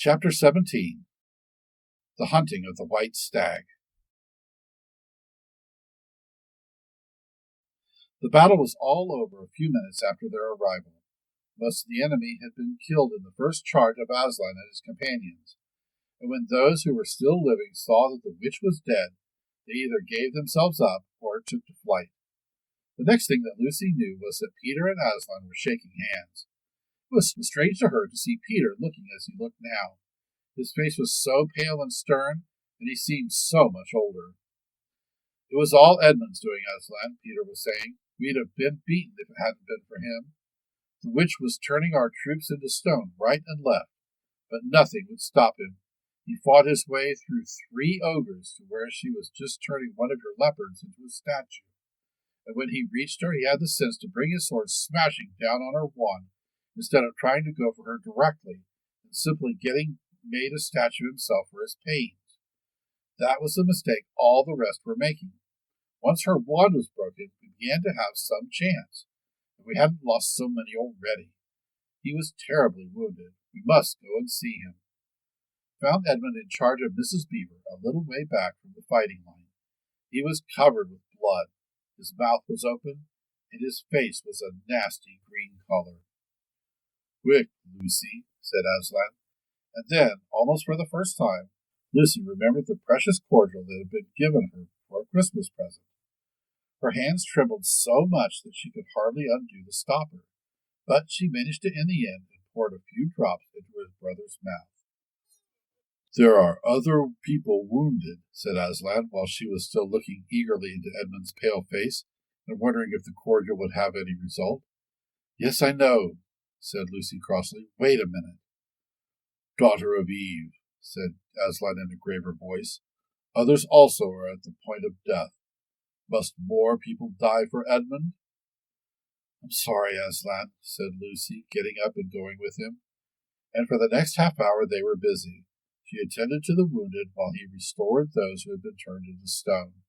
Chapter 17. The Hunting of the White Stag. The battle was all over a few minutes after their arrival. Most of the enemy had been killed in the first charge of Aslan and his companions, and when those who were still living saw that the witch was dead, they either gave themselves up or took to flight. The next thing that Lucy knew was that Peter and Aslan were shaking hands. It was strange to her to see Peter looking as he looked now. His face was so pale and stern, and he seemed so much older. It was all Edmund's doing, Aslan, Peter was saying. We'd have been beaten if it hadn't been for him. The witch was turning our troops into stone right and left, but nothing would stop him. He fought his way through 3 ogres to where she was just turning one of her leopards into a statue. And when he reached her, he had the sense to bring his sword smashing down on her wand, instead of trying to go for her directly and simply made a statue himself for his pains. That was the mistake all the rest were making. Once her wand was broken, we began to have some chance, and we hadn't lost so many already. He was terribly wounded. We must go and see him. Found Edmund in charge of Mrs. Beaver, a little way back from the fighting line. He was covered with blood. His mouth was open, and his face was a nasty green color. "Quick, Lucy," said Aslan. And then, almost for the first time, Lucy remembered the precious cordial that had been given her for a Christmas present. Her hands trembled so much that she could hardly undo the stopper, but she managed it in the end and poured a few drops into her brother's mouth. "There are other people wounded," said Aslan, while she was still looking eagerly into Edmund's pale face and wondering if the cordial would have any result. "Yes, I know," said Lucy crossly. "Wait a minute." "Daughter of Eve," said Aslan in a graver voice, "others also are at the point of death. Must more people die for Edmund?" "I'm sorry, Aslan," said Lucy, getting up and going with him. And for the next half hour they were busy. She attended to the wounded while he restored those who had been turned into stone.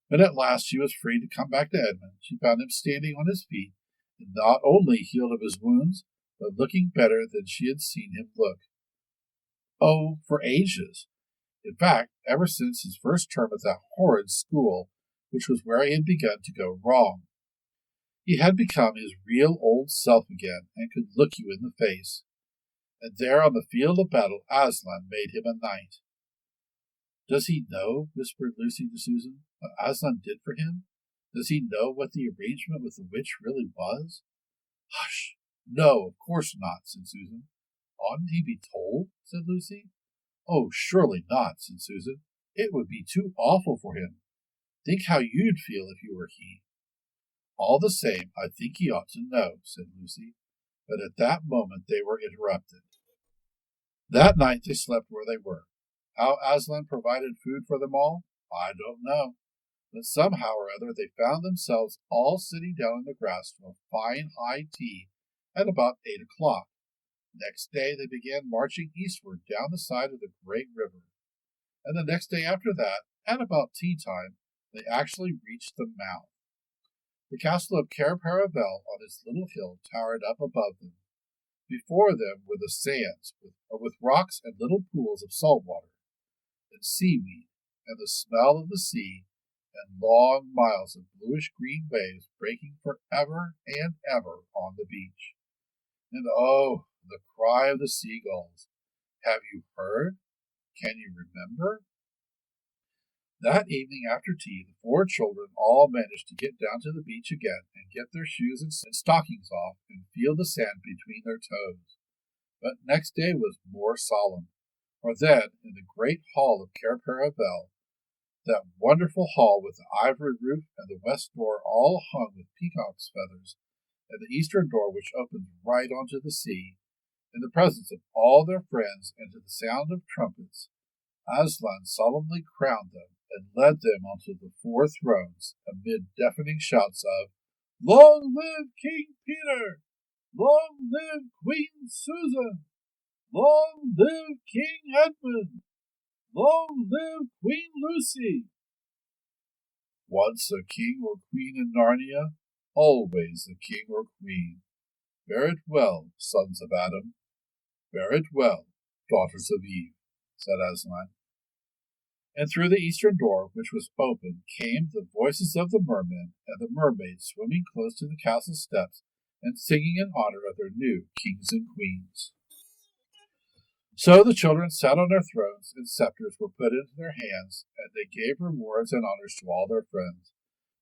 When at last she was free to come back to Edmund, she found him standing on his feet, and not only healed of his wounds, but looking better than she had seen him look. Oh, for ages. In fact, ever since his first term at that horrid school, which was where he had begun to go wrong. He had become his real old self again, and could look you in the face. And there on the field of battle, Aslan made him a knight. "Does he know," whispered Lucy to Susan, "what Aslan did for him? Does he know what the arrangement with the witch really was?" "Hush! No, of course not," said Susan. "Oughtn't he be told?" said Lucy. "Oh, surely not," said Susan. "It would be too awful for him. Think how you'd feel if you were he." "All the same, I think he ought to know," said Lucy. But at that moment they were interrupted. That night they slept where they were. How Aslan provided food for them all, I don't know. But somehow or other they found themselves all sitting down in the grass to a fine high tea at about 8 o'clock. Next day they began marching eastward down the side of the great river. And the next day after that, at about tea time, they actually reached the mouth. The castle of Cair Paravel on its little hill towered up above them. Before them were the sands, with rocks and little pools of salt water, and seaweed, and the smell of the sea, and long miles of bluish-green waves breaking for ever and ever on the beach. And oh, the cry of the seagulls! Have you heard? Can you remember? That evening after tea, the 4 children all managed to get down to the beach again and get their shoes and stockings off and feel the sand between their toes. But next day was more solemn, for then, in the great hall of Cair Paravel, that wonderful hall with the ivory roof and the west door all hung with peacock's feathers, and the eastern door which opens right onto the sea, in the presence of all their friends and to the sound of trumpets, Aslan solemnly crowned them and led them onto the 4 thrones, amid deafening shouts of, "Long live King Peter! Long live Queen Susan! Long live King Edmund! Long live Queen Lucy!" Once a king or queen in Narnia, always a king or queen. Bear it well, sons of Adam. Bear it well, daughters of Eve, said Aslan. And through the eastern door, which was open, came the voices of the mermen and the mermaids swimming close to the castle steps and singing in honor of their new kings and queens. So the children sat on their thrones, and scepters were put into their hands, and they gave rewards and honors to all their friends,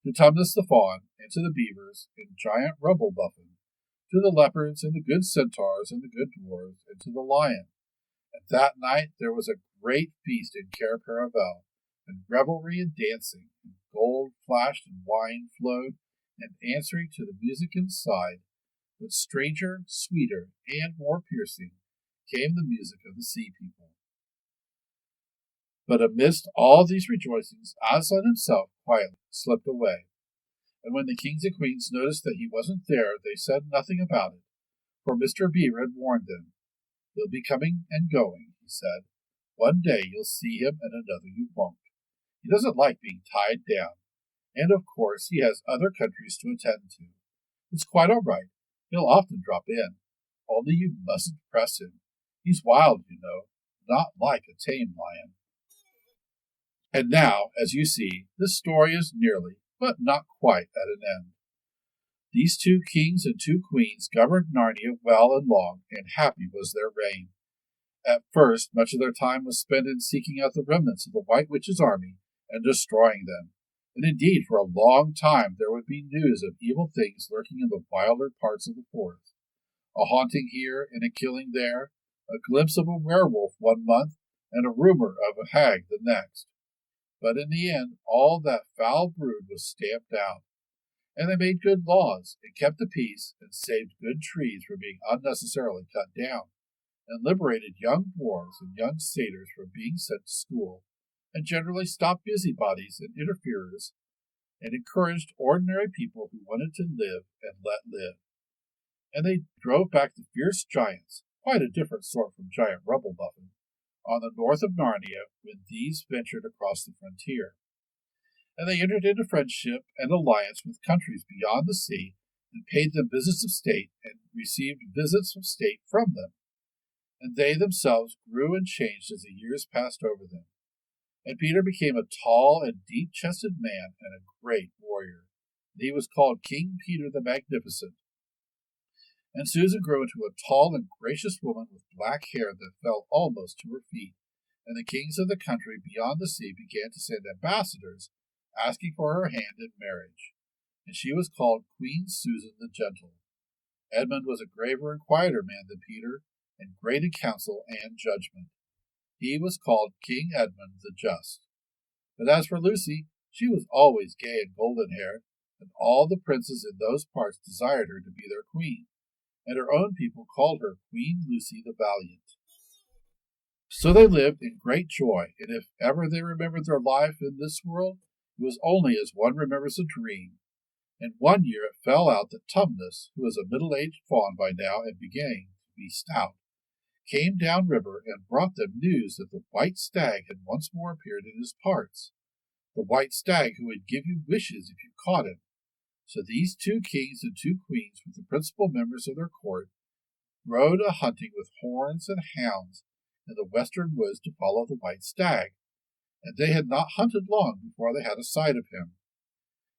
to Tumnus the fawn, and to the beavers, and giant Rubblebuffin, to the leopards, and the good centaurs, and the good dwarves, and to the lion. And that night there was a great feast in Cair Paravel, and revelry and dancing, and gold flashed and wine flowed, and answering to the music inside, but stranger, sweeter, and more piercing, came the music of the sea people. But amidst all these rejoicings, Aslan himself quietly slipped away. And when the kings and queens noticed that he wasn't there, they said nothing about it, for Mr. Beaver had warned them. He'll be coming and going, he said. One day you'll see him and another you won't. He doesn't like being tied down, and of course he has other countries to attend to. It's quite all right. He'll often drop in, only you mustn't press him. He's wild, you know, not like a tame lion. And now, as you see, this story is nearly, but not quite, at an end. These 2 kings and 2 queens governed Narnia well and long, and happy was their reign. At first, much of their time was spent in seeking out the remnants of the White Witch's army and destroying them. And indeed, for a long time there would be news of evil things lurking in the wilder parts of the forest. A haunting here and a killing there, a glimpse of a werewolf one month, and a rumor of a hag the next. But in the end, all that foul brood was stamped out, and they made good laws, and kept the peace, and saved good trees from being unnecessarily cut down, and liberated young dwarves and young satyrs from being sent to school, and generally stopped busybodies and interferers, and encouraged ordinary people who wanted to live and let live. And they drove back the fierce giants, quite a different sort from giant Rubblebuffin, on the north of Narnia when these ventured across the frontier. And they entered into friendship and alliance with countries beyond the sea, and paid them visits of state, and received visits of state from them. And they themselves grew and changed as the years passed over them. And Peter became a tall and deep-chested man and a great warrior. And he was called King Peter the Magnificent. And Susan grew into a tall and gracious woman with black hair that fell almost to her feet. And the kings of the country beyond the sea began to send ambassadors, asking for her hand in marriage. And she was called Queen Susan the Gentle. Edmund was a graver and quieter man than Peter, and great in counsel and judgment. He was called King Edmund the Just. But as for Lucy, she was always gay and golden-haired, and all the princes in those parts desired her to be their queen, and her own people called her Queen Lucy the Valiant. So they lived in great joy, and if ever they remembered their life in this world, it was only as one remembers a dream. And one year it fell out that Tumnus, who was a middle-aged fawn by now and beginning to be stout, came down river and brought them news that the white stag had once more appeared in his parts, the white stag who would give you wishes if you caught him. So these 2 kings and 2 queens, with the principal members of their court, rode a-hunting with horns and hounds in the western woods to follow the white stag, and they had not hunted long before they had a sight of him.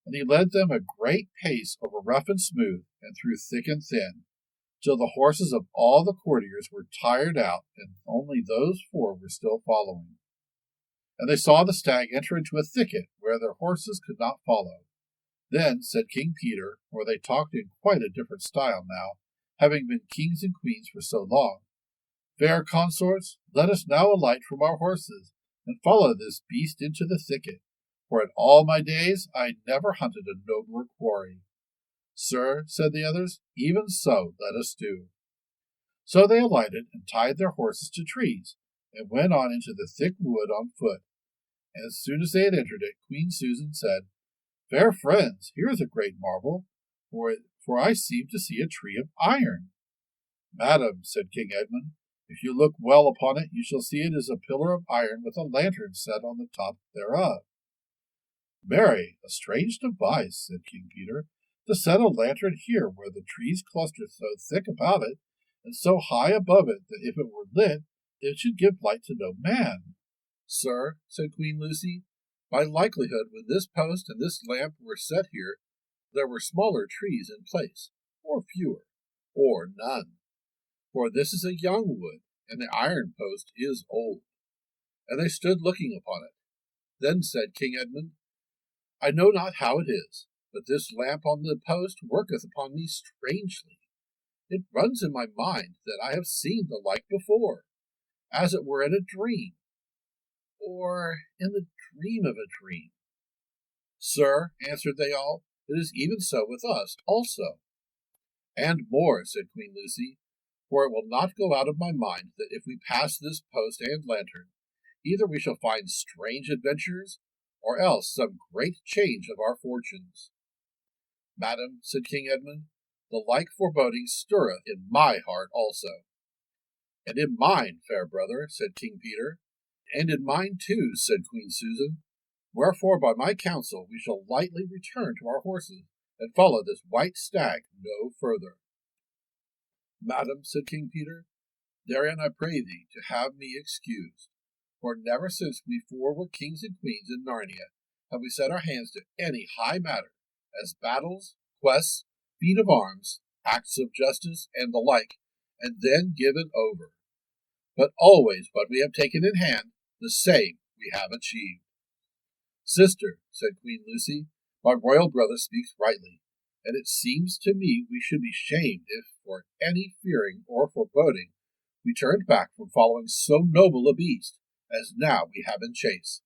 And he led them a great pace over rough and smooth, and through thick and thin, till the horses of all the courtiers were tired out, and only those 4 were still following. And they saw the stag enter into a thicket where their horses could not follow. Then said King Peter, for they talked in quite a different style now, having been kings and queens for so long, Fair consorts, let us now alight from our horses, and follow this beast into the thicket, for in all my days I never hunted a nobler quarry. Sir, said the others, even so let us do. So they alighted and tied their horses to trees, and went on into the thick wood on foot. And as soon as they had entered it, Queen Susan said, Fair friends, here is a great marvel, for I seem to see a tree of iron. Madam, said King Edmund, if you look well upon it, you shall see it is a pillar of iron with a lantern set on the top thereof. Marry, a strange device, said King Peter, to set a lantern here where the trees cluster so thick about it, and so high above it that if it were lit, it should give light to no man. Sir, said Queen Lucy, by likelihood when this post and this lamp were set here, there were smaller trees in place, or fewer, or none. For this is a young wood, and the iron post is old. And they stood looking upon it. Then said King Edmund, I know not how it is, but this lamp on the post worketh upon me strangely. It runs in my mind that I have seen the like before, as it were in a dream, or in the dream of a dream. Sir, answered they all, it is even so with us also. And more, said Queen Lucy, for it will not go out of my mind that if we pass this post and lantern, either we shall find strange adventures, or else some great change of our fortunes. Madam, said King Edmund, the like foreboding stirreth in my heart also. And in mine, fair brother, said King Peter. And in mine too, said Queen Susan. Wherefore by my counsel we shall lightly return to our horses, and follow this white stag no further. Madam, said King Peter, therein I pray thee to have me excused, for never since we four were kings and queens in Narnia have we set our hands to any high matter, as battles, quests, feat of arms, acts of justice, and the like, and then given over. But always what we have taken in hand, the same we have achieved. Sister, said Queen Lucy, my royal brother speaks rightly, and it seems to me we should be shamed if, for any fearing or foreboding, we turned back from following so noble a beast as now we have in chase.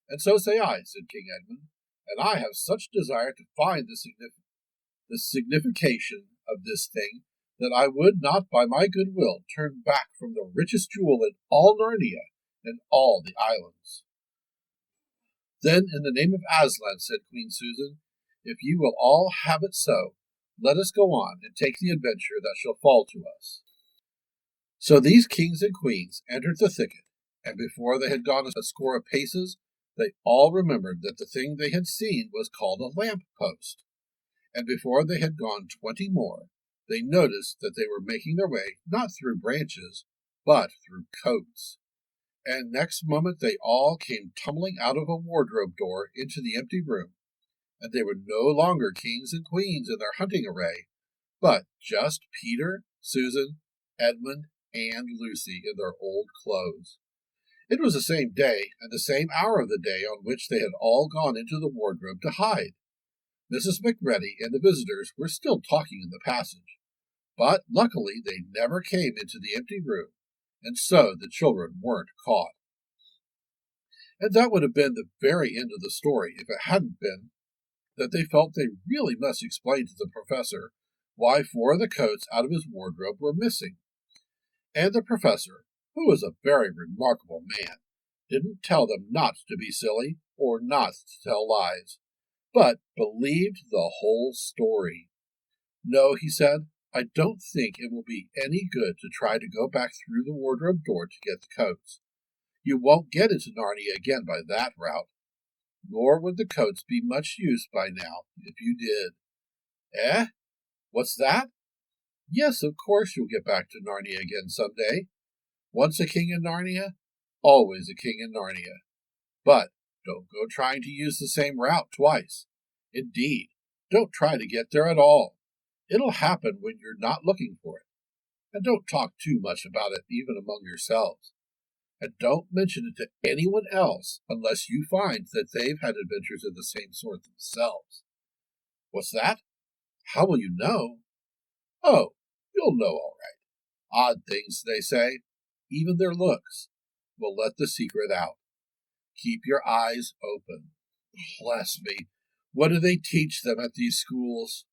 And so say I, said King Edmund, and I have such desire to find the signification of this thing that I would not by my good will turn back from the richest jewel in all Narnia and all the islands. Then, in the name of Aslan, said Queen Susan, if you will all have it so, let us go on and take the adventure that shall fall to us. So these kings and queens entered the thicket, and before they had gone a score of paces, they all remembered that the thing they had seen was called a lamp post. And before they had gone 20 more, they noticed that they were making their way not through branches, but through coats. And next moment they all came tumbling out of a wardrobe door into the empty room, and they were no longer kings and queens in their hunting array, but just Peter, Susan, Edmund, and Lucy in their old clothes. It was the same day and the same hour of the day on which they had all gone into the wardrobe to hide. Mrs. McReady and the visitors were still talking in the passage, but luckily they never came into the empty room, and so the children weren't caught. And that would have been the very end of the story if it hadn't been that they felt they really must explain to the professor why 4 of the coats out of his wardrobe were missing. And the professor, who was a very remarkable man, didn't tell them not to be silly or not to tell lies, but believed the whole story. No, he said, I don't think it will be any good to try to go back through the wardrobe door to get the coats. You won't get into Narnia again by that route, nor would the coats be much use by now if you did. Eh? What's that? Yes, of course you'll get back to Narnia again some day. Once a king in Narnia, always a king in Narnia. But don't go trying to use the same route twice. Indeed, don't try to get there at all. It'll happen when you're not looking for it. And don't talk too much about it even among yourselves. And don't mention it to anyone else unless you find that they've had adventures of the same sort themselves. What's that? How will you know? Oh, you'll know all right. Odd things, they say. Even their looks will let the secret out. Keep your eyes open. Bless me, what do they teach them at these schools?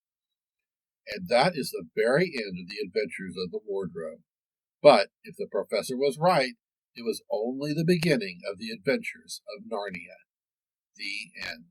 And that is the very end of the adventures of the wardrobe. But if the professor was right, it was only the beginning of the adventures of Narnia. The end.